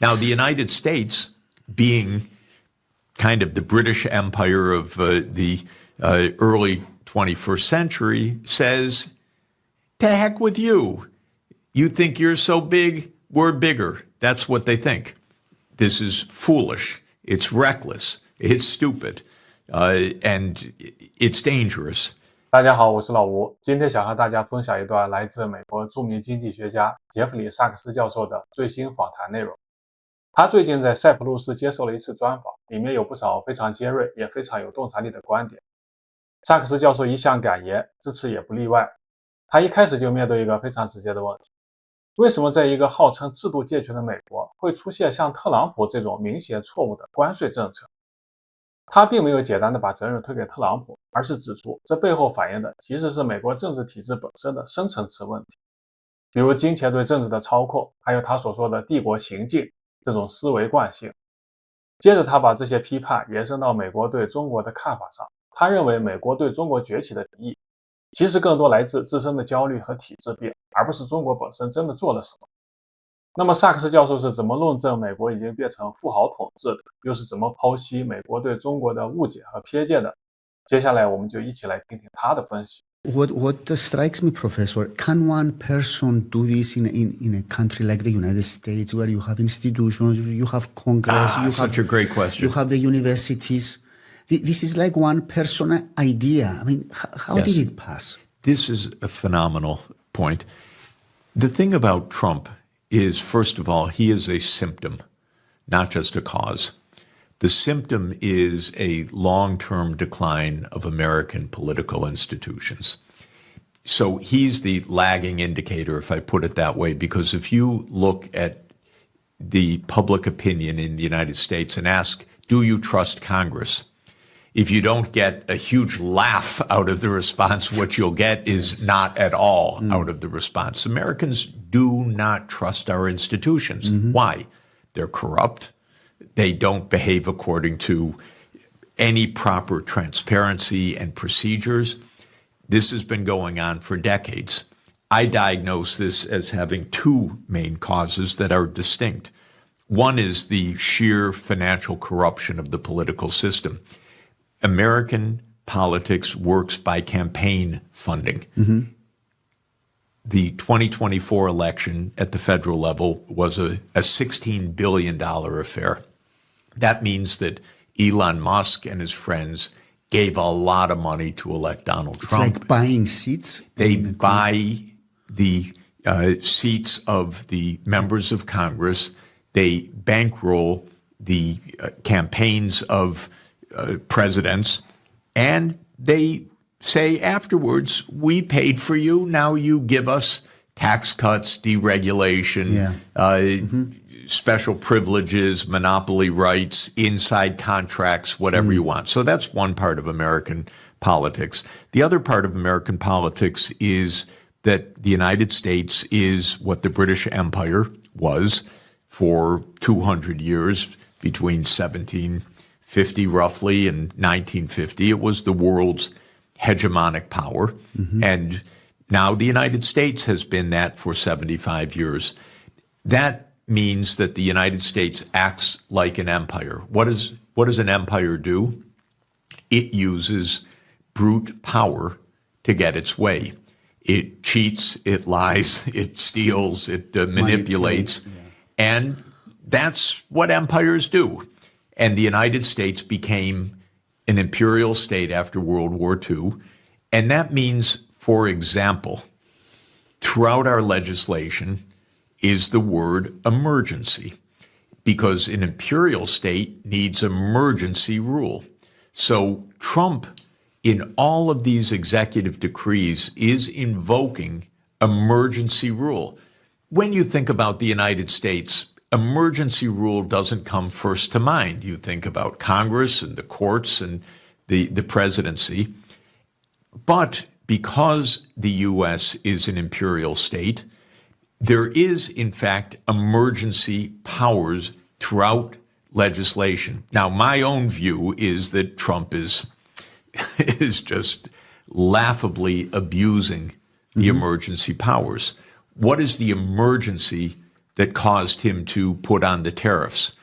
Now, the United States, being kind of the British Empire of the early 21st century, says, to heck with you. You think you're so big, we're bigger. That's what they think. This is foolish. It's reckless. It's stupid. And it's dangerous. 大家好，我是老吴。今天想和大家分享一段来自美国著名经济学家杰弗里·萨克斯教授的最新访谈内容。他最近在塞浦路斯接受了一次专访，里面有不少非常尖锐也非常有洞察力的观点。萨克斯教授一向敢言，这次也不例外。他一开始就面对一个非常直接的问题：为什么在一个号称制度健全的美国，会出现像特朗普这种明显错误的关税政策？他并没有简单的把责任推给特朗普，而是指出这背后反映的其实是美国政治体制本身的深层次问题，比如金钱对政治的操控，还有他所说的帝国行径这种思维惯性。接着他把这些批判延伸到美国对中国的看法上，他认为美国对中国崛起的敌意其实更多来自自身的焦虑和体制病，而不是中国本身真的做了什么。那么萨克斯教授是怎么论证美国已经变成富豪统治的，又是怎么剖析美国对中国的误解和偏见的？接下来我们就一起来听听他的分析。What strikes me, Professor, can one person do this in a country like the United States, where you have institutions, you have Congress, such a great question. You have the universities? This is like one person idea. I mean, how did it pass? This is a phenomenal point. The thing about Trump is, first of all, he is a symptom, not just a cause. The symptom is a long-term decline of American political institutions. So he's the lagging indicator, if I put it that way, because if you look at the public opinion in the United States and ask, do you trust Congress? If you don't get a huge laugh out of the response, what you'll get is not at all out of the response. Americans do not trust our institutions. Why? They're corrupt. They don't behave according to any proper transparency and procedures. This has been going on for decades. I diagnose this as having two main causes that are distinct. One is the sheer financial corruption of the political system. American politics works by campaign funding. The 2024 election at the federal level was a $16 billion affair. That means that Elon Musk and his friends gave a lot of money to elect Donald Trump. It's like buying seats. They buy the seats of the members of Congress. They bankroll the campaigns of presidents, and they say afterwards, we paid for you, now you give us tax cuts, deregulation, special privileges, monopoly rights, inside contracts, whatever you want. So that's one part of American politics. The other part of American politics is that the United States is what the British Empire was for 200 years, between 1750 roughly and 1950. It was the world's hegemonic power. And now the United States has been that for 75 years. That means that the United States acts like an empire. What does an empire do? It uses brute power to get its way. It cheats, it lies, it steals, it manipulates. And that's what empires do. And the United States became an imperial state after World War II. And that means, for example, throughout our legislation is the word emergency, because an imperial state needs emergency rule. So Trump, in all of these executive decrees, is invoking emergency rule. When you think about the United States, emergency rule doesn't come first to mind. You think about Congress and the courts and the presidency. But because the U.S. is an imperial state, there is, in fact, emergency powers throughout legislation. Now, my own view is that Trump is just laughably abusing the emergency powers. What is the emergency that caused him to put on the tariffs.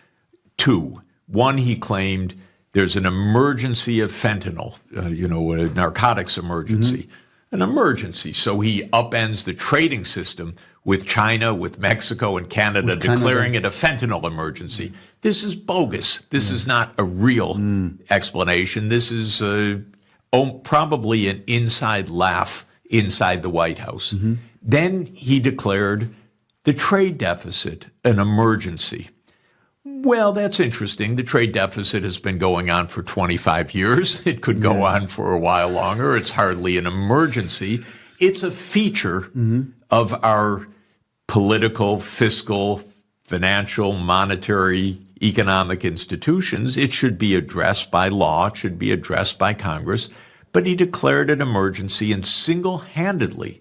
Two. One, he claimed there's an emergency of fentanyl, a narcotics emergency, an emergency. So he upends the trading system with China, with Mexico, and Canada, declaring it a fentanyl emergency. This is bogus. This is not a real explanation. This is probably an inside laugh inside the White House. Then he declared the trade deficit an emergency. Well, that's interesting. The trade deficit has been going on for 25 years. It could go on for a while longer. It's hardly an emergency. It's a feature of our political, fiscal, financial, monetary, economic institutions. It should be addressed by law. It should be addressed by Congress. But he declared an emergency, and single-handedly,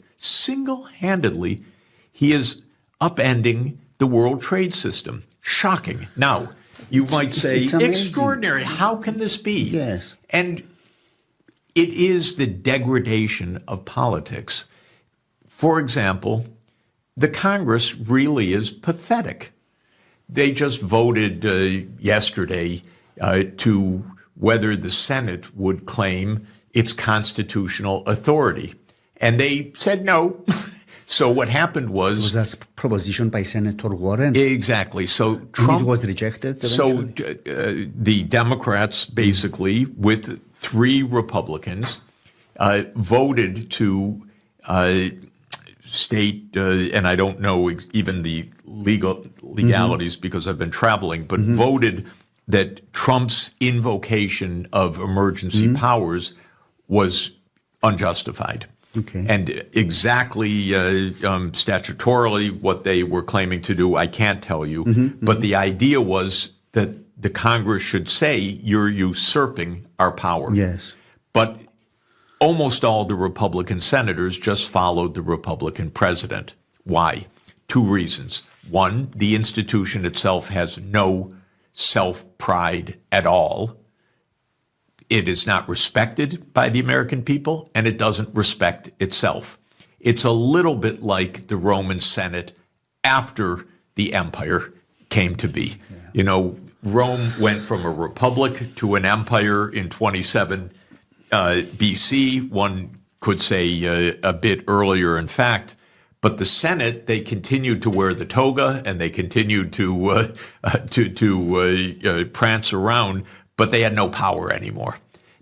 he is upending the world trade system. Shocking. Now, you might say, extraordinary. How can this be? Yes. And it is the degradation of politics. For example, the Congress really is pathetic. They just voted yesterday to whether the Senate would claim its constitutional authority. And they said no. So what happened was that proposition by Senator Warren? Exactly. So Trump, it was rejected eventually? So the Democrats basically, with 3 Republicans, voted to state, and I don't know even the legalities because I've been traveling, but voted that Trump's invocation of emergency powers was unjustified. Okay. And exactly statutorily what they were claiming to do, I can't tell you. But the idea was that the Congress should say, you're usurping our power. Yes. But almost all the Republican senators just followed the Republican president. Why? 2 reasons. One, the institution itself has no self-pride at all. It is not respected by the American people, and it doesn't respect itself. It's a little bit like the Roman Senate after the empire came to be. Yeah. Rome went from a republic to an empire in 27 BC. One could say a bit earlier, in fact. But the Senate, they continued to wear the toga and they continued to prance around, but they had no power anymore.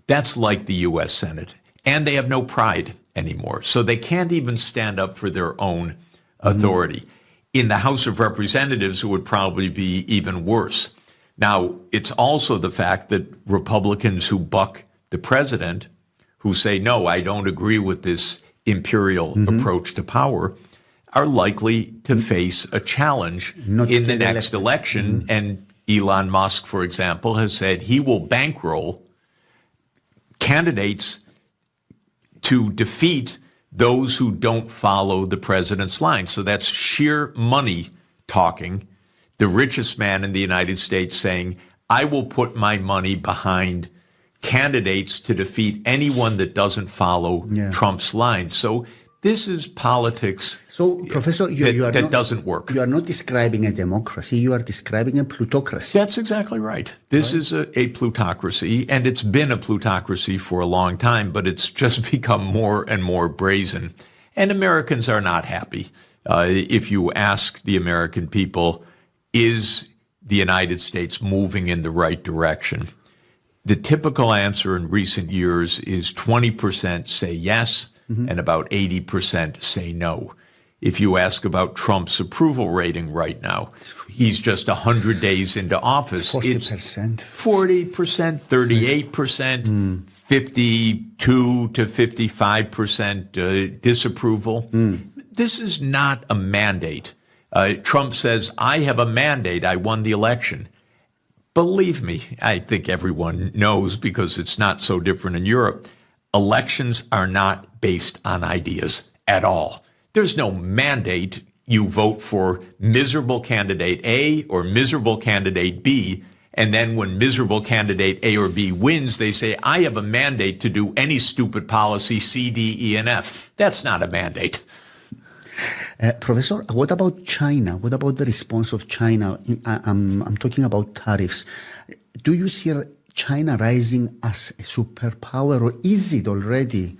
That's like the U.S. Senate. And they have no pride anymore. So they can't even stand up for their own authority. In the House of Representatives, it would probably be even worse. Now, it's also the fact that Republicans who buck the president, who say, no, I don't agree with this imperial approach to power, are likely to face a challenge in the next election. And Elon Musk, for example, has said he will bankroll candidates to defeat those who don't follow the president's line. So that's sheer money talking. The richest man in the United States saying, I will put my money behind candidates to defeat anyone that doesn't follow Trump's line. So this is politics. So, Professor, that doesn't work. You are not describing a democracy. You are describing a plutocracy. That's exactly right. This is a plutocracy, and it's been a plutocracy for a long time, but it's just become more and more brazen. And Americans are not happy. If you ask the American people, is the United States moving in the right direction? The typical answer in recent years is 20% say yes, and about 80% say no. If you ask about Trump's approval rating right now, he's just 100 days into office. It's 40%, 38%, 52 to 55% disapproval. This is not a mandate. Trump says, I have a mandate. I won the election. Believe me, I think everyone knows because it's not so different in Europe. Elections are not based on ideas at all. There's no mandate. You vote for miserable candidate A or miserable candidate B, and then when miserable candidate A or B wins, they say, I have a mandate to do any stupid policy C, D, E, and F. That's not a mandate. Professor, what about China? What about the response of China? I'm talking about tariffs. Do you see China rising as a superpower, or is it already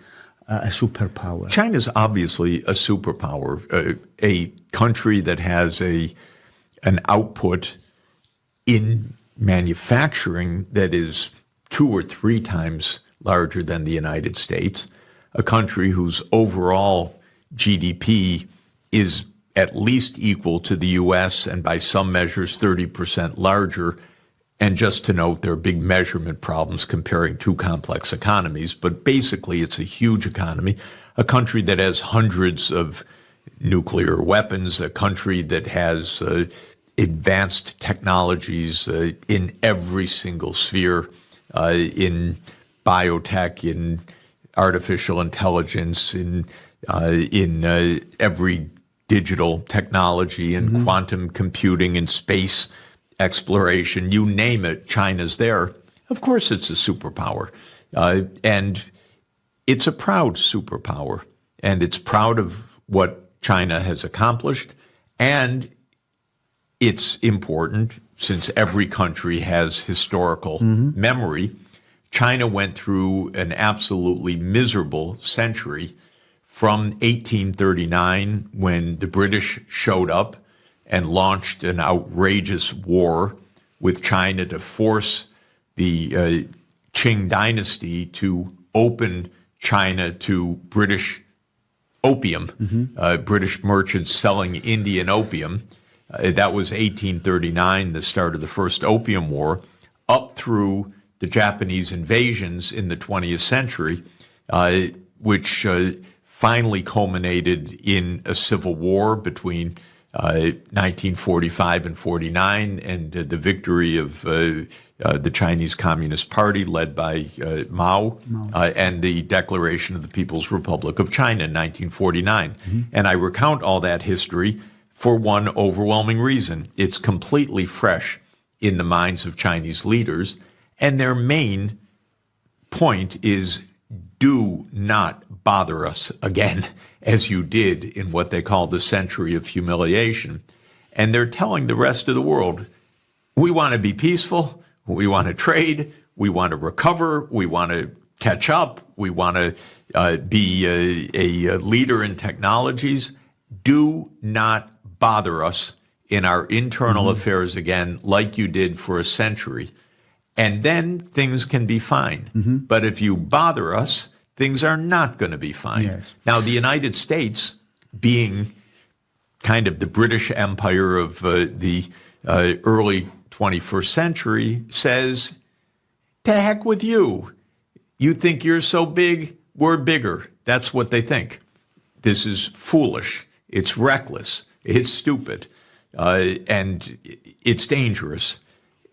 a superpower? China's obviously a superpower, a country that has an output in manufacturing that is 2 or 3 times larger than the United States, a country whose overall GDP is at least equal to the U.S. and by some measures 30% larger. And just to note, there are big measurement problems comparing 2 complex economies, but basically it's a huge economy, a country that has hundreds of nuclear weapons, a country that has advanced technologies in every single sphere, in biotech, in artificial intelligence, in every digital technology, in quantum computing, in space exploration, you name it, China's there. Of course it's a superpower. And it's a proud superpower. And it's proud of what China has accomplished. And it's important, since every country has historical memory. China went through an absolutely miserable century from 1839, when the British showed up and launched an outrageous war with China to force the Qing dynasty to open China to British opium, British merchants selling Indian opium. That was 1839, the start of the first Opium War, up through the Japanese invasions in the 20th century, which finally culminated in a civil war between 1945 and 49, and the victory of the Chinese Communist Party led by Mao, and the declaration of the People's Republic of China in 1949. And I recount all that history for one overwhelming reason. It's completely fresh in the minds of Chinese leaders, and their main point is, do not bother us again, as you did in what they call the century of humiliation. And they're telling the rest of the world, we want to be peaceful, we want to trade, we want to recover, we want to catch up, we want to be a leader in technologies. Do not bother us in our internal affairs again, like you did for a century. And then things can be fine. But if you bother us, things are not going to be fine. Yes. Now, the United States, being kind of the British Empire of the early 21st century, says, to heck with you. You think you're so big, we're bigger. That's what they think. This is foolish. It's reckless. It's stupid. And it's dangerous.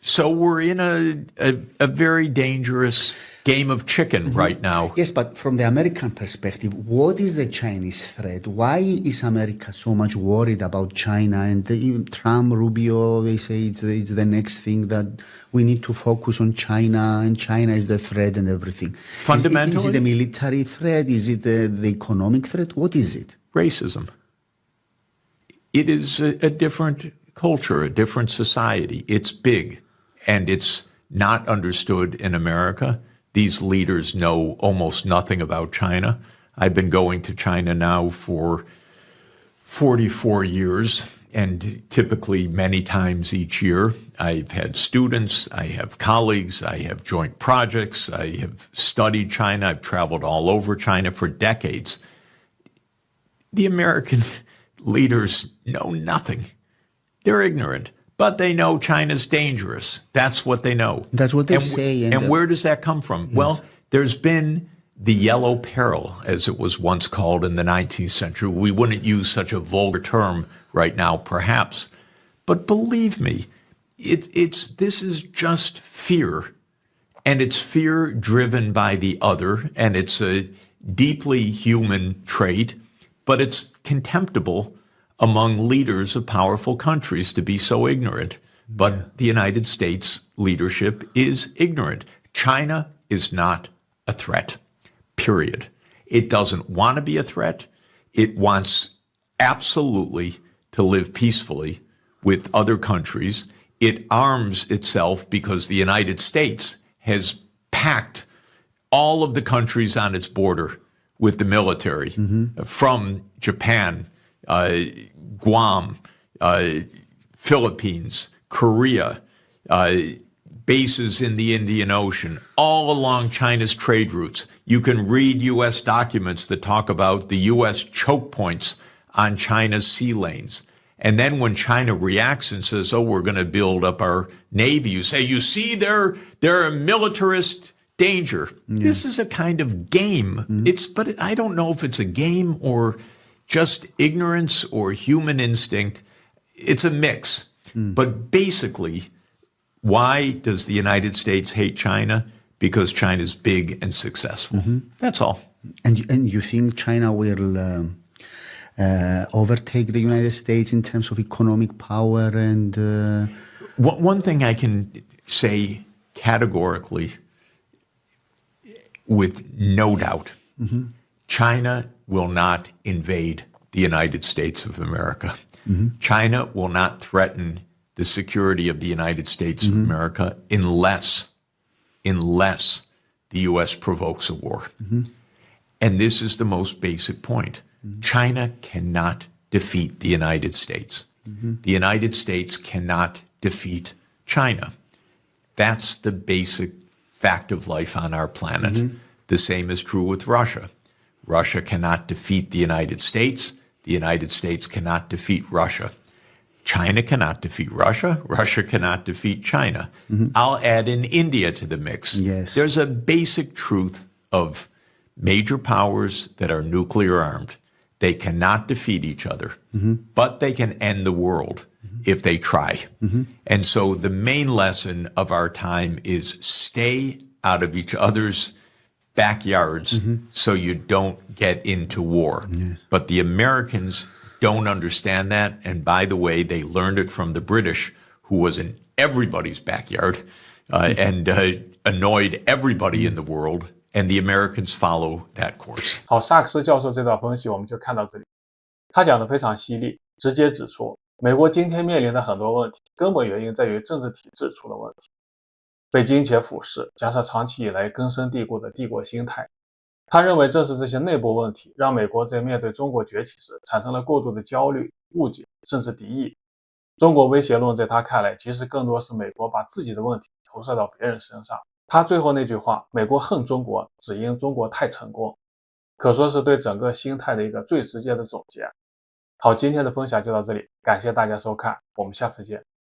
So we're in a very dangerous game of chicken right now. Yes, but from the American perspective, what is the Chinese threat? Why is America so much worried about China? And even Trump, Rubio, they say it's the next thing, that we need to focus on China, and China is the threat and everything. Fundamentally, is it a military threat? Is it the economic threat? What is it? Racism. It is a different culture, a different society. It's big, and it's not understood in America. These leaders know almost nothing about China. I've been going to China now for 44 years, and typically many times each year. I've had students, I have colleagues, I have joint projects, I have studied China, I've traveled all over China for decades. The American leaders know nothing. They're ignorant. But they know China's dangerous. That's what they know. That's what they say. And where does that come from? Yes. Well, there's been the yellow peril, as it was once called in the 19th century. We wouldn't use such a vulgar term right now, perhaps. But believe me, this is just fear. And it's fear driven by the other. And it's a deeply human trait. But it's contemptible among leaders of powerful countries to be so ignorant. But the United States leadership is ignorant. China is not a threat, period. It doesn't want to be a threat. It wants absolutely to live peacefully with other countries. It arms itself because the United States has packed all of the countries on its border with the military, from Japan, Guam, Philippines, Korea, bases in the Indian Ocean, all along China's trade routes. You can read U.S. documents that talk about the U.S. choke points on China's sea lanes. And then when China reacts and says, oh, we're going to build up our Navy, you say, you see, they're a militarist danger. Yeah. This is a kind of game. But I don't know if it's a game or just ignorance or human instinct. It's a mix. But basically, why does the United States hate China? Because China's big and successful. That's all. And you think China will overtake the United States in terms of economic power? And one thing I can say categorically, with no doubt, China will not invade the United States of America. China will not threaten the security of the United States of America unless the U.S. provokes a war. And this is the most basic point. China cannot defeat the United States. The United States cannot defeat China. That's the basic fact of life on our planet. The same is true with Russia. Russia cannot defeat the United States. The United States cannot defeat Russia. China cannot defeat Russia. Russia cannot defeat China. I'll add in India to the mix. Yes. There's a basic truth of major powers that are nuclear armed. They cannot defeat each other, but they can end the world if they try. And so the main lesson of our time is stay out of each other's backyards so you don't get into war. But the Americans don't understand that. And by the way, they learned it from the British, who was in everybody's backyard and annoyed everybody in the world. And the Americans follow that course. 好，萨克斯教授这段分析我们就看到这里。他讲的非常犀利，直接指出美国今天面临的很多问题，根本原因在于政治体制出了问题，被金钱腐蚀，加上长期以来根深蒂固的帝国心态。他认为正是这些内部问题，让美国在面对中国崛起时产生了过度的焦虑、误解，甚至敌意。中国威胁论在他看来，其实更多是美国把自己的问题投射到别人身上。他最后那句话，美国恨中国，只因中国太成功，可说是对整个心态的一个最直接的总结。好，今天的分享就到这里，感谢大家收看，我们下次见。